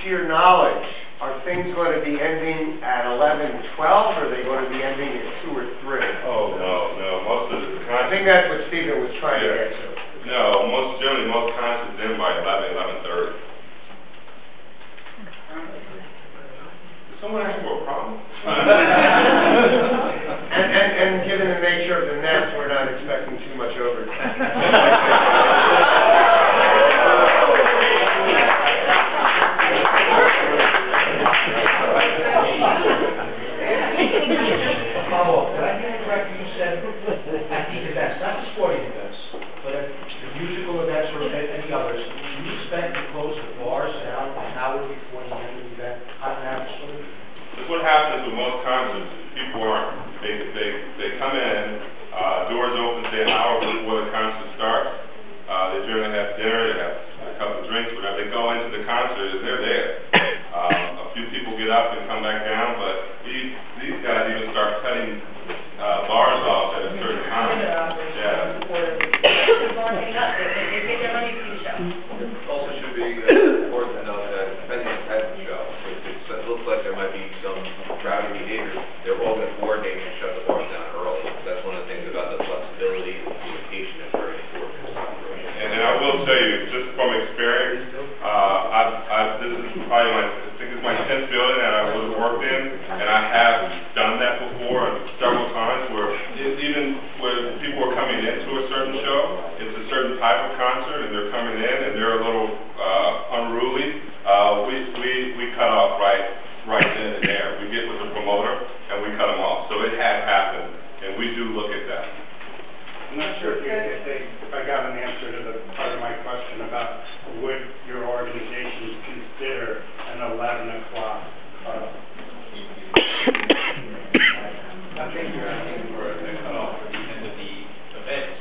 to your knowledge, are things going to be ending at 11:12, or are they going to be ending at 2 or 3? Oh, no. Most of the concerts... I think that's what Stephen was trying to get to. No, generally most concerts end by 11:30. Did someone ask for a problem? And given the nature of the Nets, we're not expecting too much overtime. What happens with most concerts, people aren't, they come in, doors open say an hour before the concert starts, they generally have dinner, they have a couple of drinks, whatever, they go into the concert and they're there. A few people get up and come back down, but these guys even start cutting bars off at a certain time. Yeah. Also should be important to note that depending on the type of show, if it looks like there might be some rowdy behavior, they're all going to coordinate and shut the bars down early. That's one of the things about the flexibility and the communication that's very important. And I will tell you, just from experience, this is probably I think it's my 10th building that I would have worked in, and I have done that before several times where even when people are coming into a certain show, it's a certain type of concert, and they're coming in and they're a little unruly. We cut off right then and there. We get with the promoter and we cut them off. So it has happened, and we do look at that. I'm not sure if I got an answer to the part of my question about would your organization consider an 11 o'clock cutoff? I think you're asking for a cutoff for the end of the event.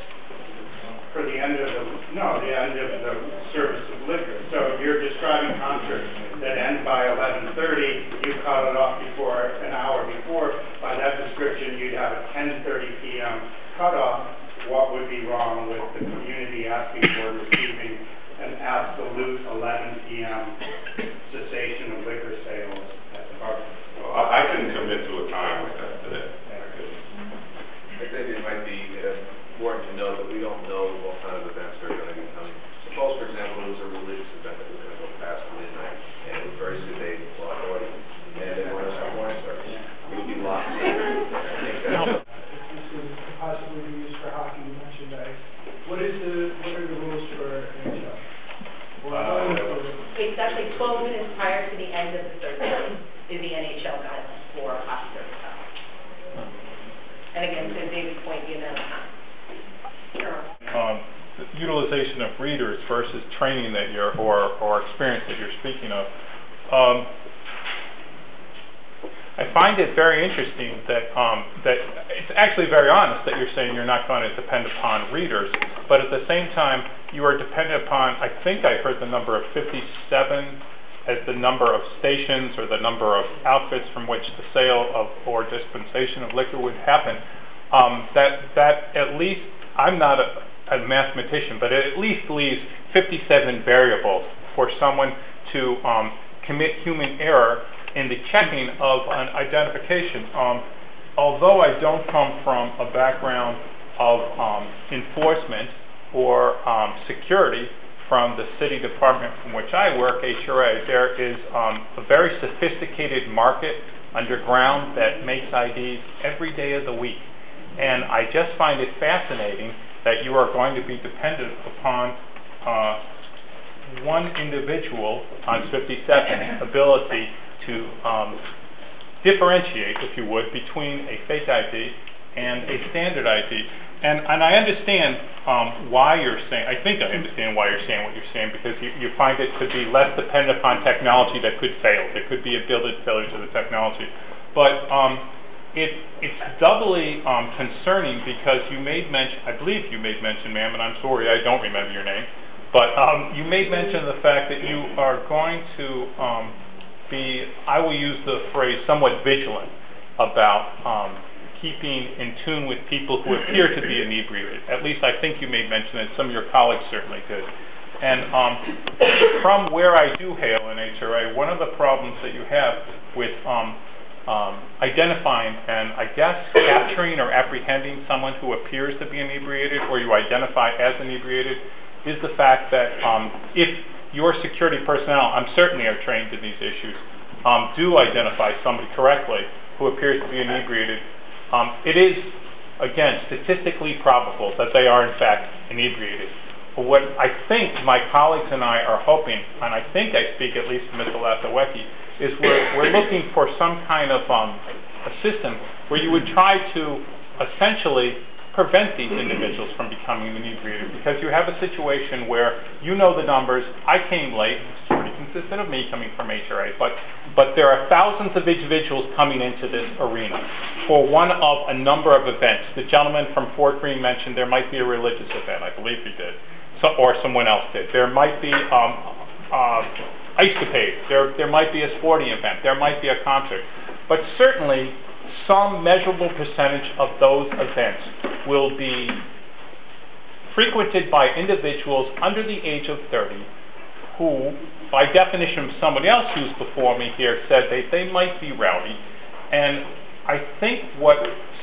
For the end of the end of the service of liquor. So you're describing concerts that end by 11:30. You cut it off before an hour before. By that description, you'd have a 10:30 p.m. cutoff. What would be wrong with the community asking for receiving an absolute 11 p.m. cessation of liquor sales at the bar? Well, I couldn't commit to a time like that today. I think it might be important to know that we don't know what kind of events are going to be coming. Suppose, for example, it was a religious event that was going to go past midnight, and it was very sedate, a lot of audience, and they wanted to start morning service. We would be locked in. Possibly be used for hockey merchandise. What are the rules for NHL? It's actually 12 minutes prior to the end of the third period is the NHL guidelines for hockey service time. And again, to David's point, the amount of time. The utilization of readers versus training that you're or experience that you're speaking of. I find it very interesting that it's actually very honest that you're saying you're not going to depend upon readers, but at the same time you are dependent upon, I think I heard the number of 57 as the number of stations or the number of outfits from which the sale of or dispensation of liquor would happen. That at least, I'm not a mathematician, but it at least leaves 57 variables for someone to commit human error in the checking of an identification. Although I don't come from a background of enforcement or security from the city department from which I work, HRA, there is a very sophisticated market underground that makes IDs every day of the week. And I just find it fascinating that you are going to be dependent upon one individual on 57's ability to differentiate, if you would, between a fake ID and a standard ID. And I understand why you're saying, I think I understand why you're saying what you're saying, because you find it to be less dependent upon technology that could fail. There could be a built-in failure to the technology. But it's doubly concerning because you made mention, I believe you made mention, ma'am, and I'm sorry, I don't remember your name, but you made mention of the fact that you are going to I will use the phrase, somewhat vigilant about keeping in tune with people who appear to be inebriated. At least I think you made mention that some of your colleagues certainly did. And from where I do hail in HRA, one of the problems that you have with identifying and, I guess, capturing or apprehending someone who appears to be inebriated or you identify as inebriated is the fact that if your security personnel, I'm certainly are trained in these issues, do identify somebody correctly who appears to be inebriated, it is, again, statistically probable that they are, in fact, inebriated. But what I think my colleagues and I are hoping, and I think I speak at least to Mr. Lasawecki, is we're looking for some kind of a system where you would try to essentially prevent these individuals from becoming inebriated, because you have a situation where you know the numbers. I came late. It's pretty consistent of me coming from HRA, but there are thousands of individuals coming into this arena for one of a number of events. The gentleman from Fort Greene mentioned there might be a religious event. I believe he did, or someone else did. There might be Icecapade. There might be a sporting event. There might be a concert. But certainly some measurable percentage of those events will be frequented by individuals under the age of 30 who, by definition, somebody else who's before me here said they might be rowdy. And I think what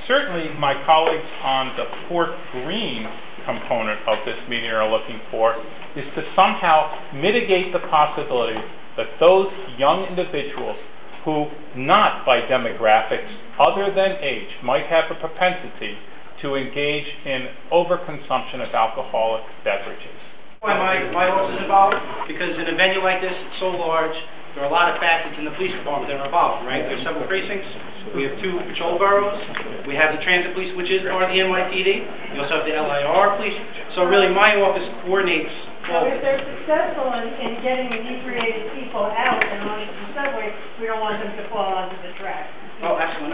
certainly my colleagues on the Fort Greene component of this meeting are looking for is to somehow mitigate the possibility that those young individuals who, not by demographics other than age, might have a propensity to engage in overconsumption of alcoholic beverages. Why my office is involved? Because in a venue like this, it's so large, there are a lot of facets in the police department that are involved, right? There's 7 precincts, we have 2 patrol boroughs, we have the transit police, which is part of the NYPD, we also have the LIR police, so really my office coordinates So if they're successful in getting inebriated people out and onto the subway, we don't want them to fall onto the track. Oh, excellent.